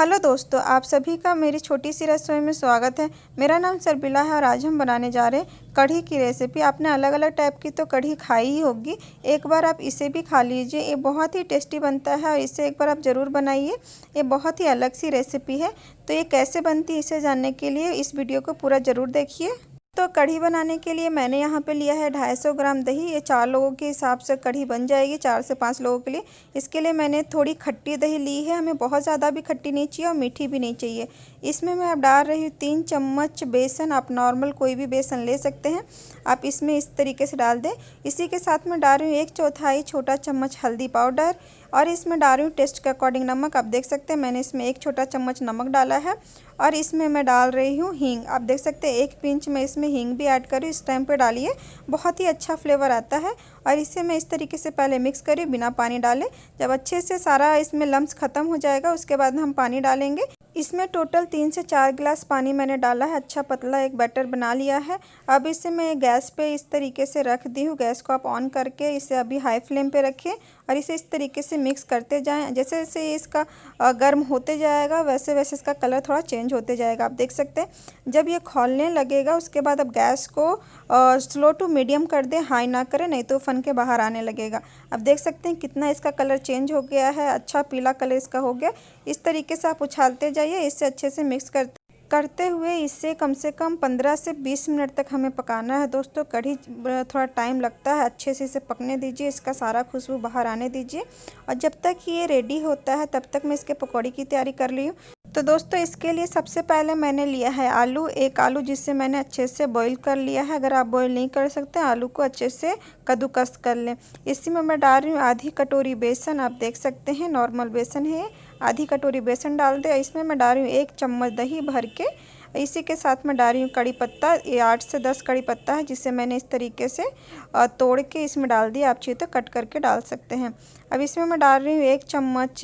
Hello दोस्तों, आप सभी का मेरी छोटी सी रसोई में स्वागत है। मेरा नाम सरबिला है और आज हम बनाने जा रहे हैं कढ़ी की रेसिपी। आपने अलग अलग टाइप की तो कढ़ी खाई ही होगी, एक बार आप इसे भी खा लीजिए। ये बहुत ही टेस्टी बनता है और इसे एक बार आप ज़रूर बनाइए। ये बहुत ही अलग सी रेसिपी है। तो ये कैसे बनती है इसे जानने के लिए इस वीडियो को पूरा ज़रूर देखिए। तो कढ़ी बनाने के लिए मैंने यहाँ पे लिया है 250 ग्राम दही। ये 4 लोगों के हिसाब से कढ़ी बन जाएगी, 4 से 5 लोगों के लिए। इसके लिए मैंने थोड़ी खट्टी दही ली है। हमें बहुत ज़्यादा भी खट्टी नहीं चाहिए और मीठी भी नहीं चाहिए। इसमें मैं अब डाल रही हूँ 3 चम्मच बेसन। आप नॉर्मल कोई भी बेसन ले सकते हैं, आप इसमें इस तरीके से डाल दें। इसी के साथ मैं डाल रही हूँ 1/4 छोटा चम्मच हल्दी पाउडर और इसमें डाल रही हूँ टेस्ट के अकॉर्डिंग नमक। आप देख सकते हैं मैंने इसमें 1 छोटा चम्मच नमक डाला है। और इसमें मैं डाल रही हूँ हींग। आप देख सकते हैं 1 पिंच में इसमें हींग भी ऐड करूँ। इस टाइम पे डालिए, बहुत ही अच्छा फ्लेवर आता है। और इसे मैं इस तरीके से पहले मिक्स करूँ बिना पानी डाले। जब अच्छे से सारा इसमें लम्स ख़त्म हो जाएगा उसके बाद हम पानी डालेंगे। इसमें टोटल 3 से 4 गिलास पानी मैंने डाला है। अच्छा पतला एक बैटर बना लिया है। अब इसे मैं गैस पे इस तरीके से रख दी हूँ। गैस को आप ऑन करके इसे अभी हाई फ्लेम पे रखें और इसे इस तरीके से मिक्स करते जाएं। जैसे जैसे इसका गर्म होते जाएगा वैसे वैसे इसका कलर थोड़ा चेंज होते जाएगा। आप देख सकते हैं जब ये खौलने लगेगा उसके बाद अब गैस को स्लो टू मीडियम कर दें, हाई ना करें नहीं तो फन के बाहर आने लगेगा। अब देख सकते हैं कितना इसका कलर चेंज हो गया है, अच्छा पीला कलर इसका हो गया। इस तरीके से आप उछालते जाइए, इससे अच्छे से मिक्स करते हुए इसे कम से कम 15 से 20 मिनट तक हमें पकाना है। दोस्तों कढ़ी थोड़ा टाइम लगता है, अच्छे से इसे पकने दीजिए, इसका सारा खुशबू बाहर आने दीजिए। और जब तक ये रेडी होता है तब तक मैं इसके पकौड़ी की तैयारी कर ली हूँ। तो दोस्तों इसके लिए सबसे पहले मैंने लिया है आलू, 1 आलू जिसे मैंने अच्छे से बॉईल कर लिया है। अगर आप बॉईल नहीं कर सकते आलू को अच्छे से कद्दूकस कर लें। इसी में मैं डाल रही हूँ आधी कटोरी बेसन। आप देख सकते हैं नॉर्मल बेसन है, आधी कटोरी बेसन डाल दें। इसमें मैं डाल रही हूँ 1 चम्मच दही भर के। इसी के साथ मैं डाल रही हूँ कड़ी पत्ता। ये 8 से 10 कड़ी पत्ता है जिसे मैंने इस तरीके से तोड़ के इसमें डाल दिया। आप चाहिए तो कट करके डाल सकते हैं। अब इसमें मैं डाल रही हूँ 1 चम्मच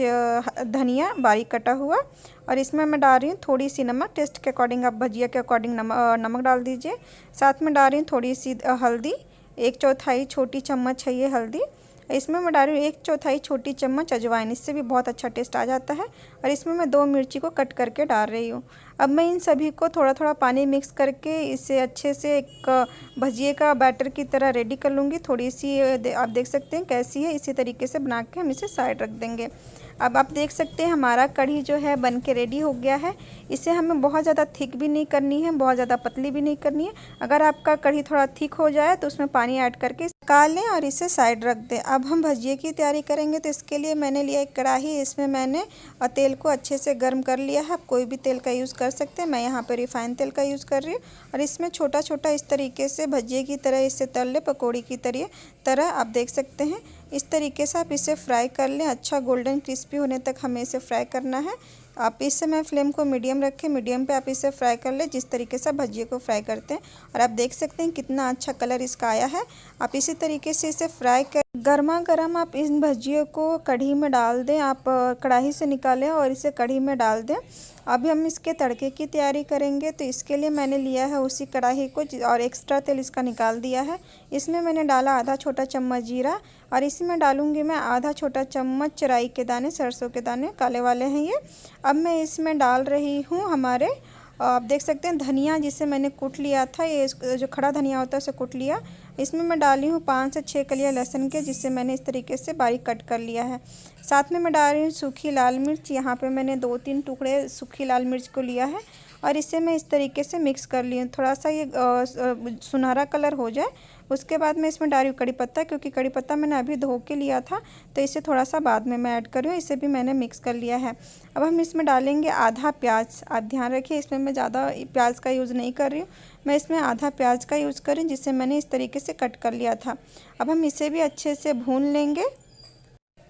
धनिया बारीक कटा हुआ और इसमें मैं डाल रही हूँ थोड़ी सी नमक। टेस्ट के अकॉर्डिंग आप भजिया के अकॉर्डिंग नमक डाल दीजिए। साथ में डाल रही हूँ थोड़ी सी हल्दी, 1/4 छोटी चम्मच है ये हल्दी। इसमें मैं डाल रही हूँ 1/4 छोटी चम्मच अजवाइन, इससे भी बहुत अच्छा टेस्ट आ जाता है। और इसमें मैं 2 मिर्ची को कट करके डाल रही हूँ। अब मैं इन सभी को थोड़ा थोड़ा पानी मिक्स करके इसे अच्छे से एक भजिए का बैटर की तरह रेडी कर लूँगी। थोड़ी सी आप देख सकते हैं कैसी है, इसी तरीके से बना के हम इसे साइड रख देंगे। अब आप देख सकते हैं हमारा कढ़ी जो है बन के रेडी हो गया है। इसे हमें बहुत ज़्यादा थिक भी नहीं करनी है, बहुत ज़्यादा पतली भी नहीं करनी है। अगर आपका कढ़ी थोड़ा थिक हो जाए तो उसमें पानी ऐड करके पका लें और इसे साइड रख दें। अब हम भजिए की तैयारी करेंगे। तो इसके लिए मैंने लिया एक कढ़ाई, इसमें मैंने तेल को अच्छे से गर्म कर लिया है। आप कोई भी तेल का यूज़ कर सकते हैं, मैं यहाँ पर रिफाइंड तेल का यूज़ कर रही हूँ। और इसमें छोटा छोटा इस तरीके से भजिए की तरह इसे तल ले, पकौड़ी की तरह आप देख सकते हैं। इस तरीके से आप इसे फ्राई कर लें, अच्छा गोल्डन क्रिस्पी होने तक हमें इसे फ्राई करना है। आप इस समय फ्लेम को मीडियम रखें, मीडियम पे आप इसे फ्राई कर लें जिस तरीके से भजिए को फ्राई करते हैं। और आप देख सकते हैं कितना अच्छा कलर इसका आया है। आप इसी तरीके से इसे फ्राई कर गर्मा गर्म आप इन भजियों को कढ़ी में डाल दें। आप कढ़ाई से निकालें और इसे कढ़ी में डाल दें। अभी हम इसके तड़के की तैयारी करेंगे। तो इसके लिए मैंने लिया है उसी कढ़ाई को और एक्स्ट्रा तेल इसका निकाल दिया है। इसमें मैंने डाला आधा छोटा चम्मच जीरा और इसमें डालूंगी मैं आधा छोटा चम्मच राई के दाने, सरसों के दाने काले वाले हैं ये। अब मैं इसमें डाल रही हूँ हमारे आप देख सकते हैं धनिया जिसे मैंने कूट लिया था, ये जो खड़ा धनिया होता है उसे कूट लिया। इसमें मैं डाली हूँ 5 से 6 कलियाँ लहसुन के जिसे मैंने इस तरीके से बारीक कट कर लिया है। साथ में मैं डाल रही हूँ सूखी लाल मिर्च। यहाँ पे मैंने 2-3 टुकड़े सूखी लाल मिर्च को लिया है और इसे मैं इस तरीके से मिक्स कर ली हूँ। थोड़ा सा ये सुनहरा कलर हो जाए उसके बाद मैं इसमें डाल रही हूँ कड़ी पत्ता, क्योंकि कड़ी पत्ता मैंने अभी धो के लिया था तो इसे थोड़ा सा बाद में मैं ऐड कर रही हूँ। इसे भी मैंने मिक्स कर लिया है। अब हम इसमें डालेंगे आधा प्याज। आप ध्यान रखिए इसमें मैं ज़्यादा प्याज का यूज़ नहीं कर रही हूँ, मैं इसमें आधा प्याज का यूज़ कर रही हूँ जिसे मैंने इस तरीके से कट कर लिया था। अब हम इसे भी अच्छे से भून लेंगे।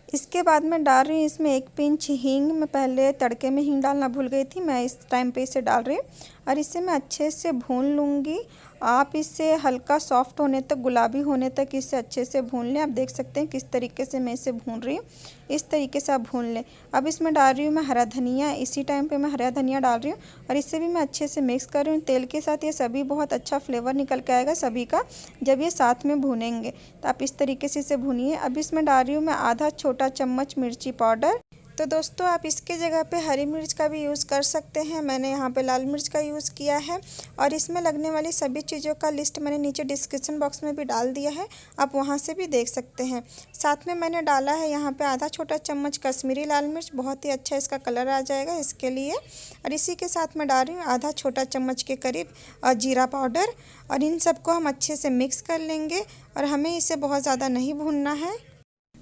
इसके बाद मैं डाल रही हूँ इसमें 1 पिंच हींग। मैं पहले तड़के में हींग डालना भूल गई थी, मैं इस टाइम पे इसे डाल रही हूँ और इसे मैं अच्छे से भून लूँगी। आप इसे हल्का सॉफ्ट होने तक, गुलाबी होने तक इसे अच्छे से भून लें। आप देख सकते हैं किस तरीके से मैं इसे भून रही हूँ, इस तरीके से आप भून लें। अब इसमें डाल रही हूँ मैं हरा धनिया। इसी टाइम पे मैं हरा धनिया डाल रही हूँ और इसे भी मैं अच्छे से मिक्स कर रही हूँ तेल के साथ। ये सभी बहुत अच्छा फ्लेवर निकल के आएगा सभी का जब ये साथ में भूनेंगे। तो आप इस तरीके से इसे भूनिए। अब इसमें डाल रही हूँ मैं आधा छोटा चम्मच मिर्ची पाउडर, तो दोस्तों आप इसके जगह पे हरी मिर्च का भी यूज़ कर सकते हैं। मैंने यहाँ पे लाल मिर्च का यूज़ किया है और इसमें लगने वाली सभी चीज़ों का लिस्ट मैंने नीचे डिस्क्रिप्शन बॉक्स में भी डाल दिया है, आप वहाँ से भी देख सकते हैं। साथ में मैंने डाला है यहाँ पे आधा छोटा चम्मच कश्मीरी लाल मिर्च, बहुत ही अच्छा इसका कलर आ जाएगा इसके लिए। और इसी के साथ मैं डाल रही हूँ आधा छोटा चम्मच के करीब जीरा पाउडर। और इन सबको हम अच्छे से मिक्स कर लेंगे और हमें इसे बहुत ज़्यादा नहीं भूनना है।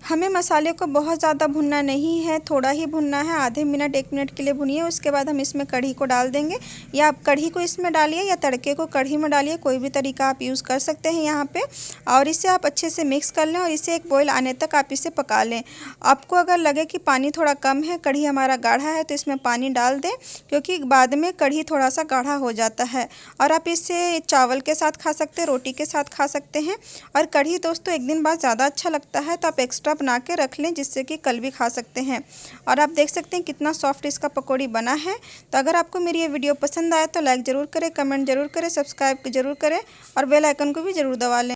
हमें मसाले को बहुत ज़्यादा भुनना नहीं है, थोड़ा ही भुनना है, आधे मिनट 1 मिनट के लिए भुनिए। उसके बाद हम इसमें कढ़ी को डाल देंगे, या आप कढ़ी को इसमें डालिए या तड़के को कढ़ी में डालिए, कोई भी तरीका आप यूज़ कर सकते हैं यहाँ पे। और इसे आप अच्छे से मिक्स कर लें और इसे एक बॉयल आने तक आप इसे पका लें। आपको अगर लगे कि पानी थोड़ा कम है, कढ़ी हमारा गाढ़ा है, तो इसमें पानी डाल दें, क्योंकि बाद में कढ़ी थोड़ा सा गाढ़ा हो जाता है। और आप इसे चावल के साथ खा सकते हैं, रोटी के साथ खा सकते हैं। और कढ़ी दोस्तों एक दिन बाद ज़्यादा अच्छा लगता है, तो आप एक्स्ट्रा बना के रख लें, जिससे कि कल भी खा सकते हैं। और आप देख सकते हैं कितना सॉफ्ट इसका पकौड़ी बना है। तो अगर आपको मेरी ये वीडियो पसंद आए तो लाइक ज़रूर करें, कमेंट ज़रूर करें, सब्सक्राइब ज़रूर करें और बेल आइकन को भी ज़रूर दबा लें।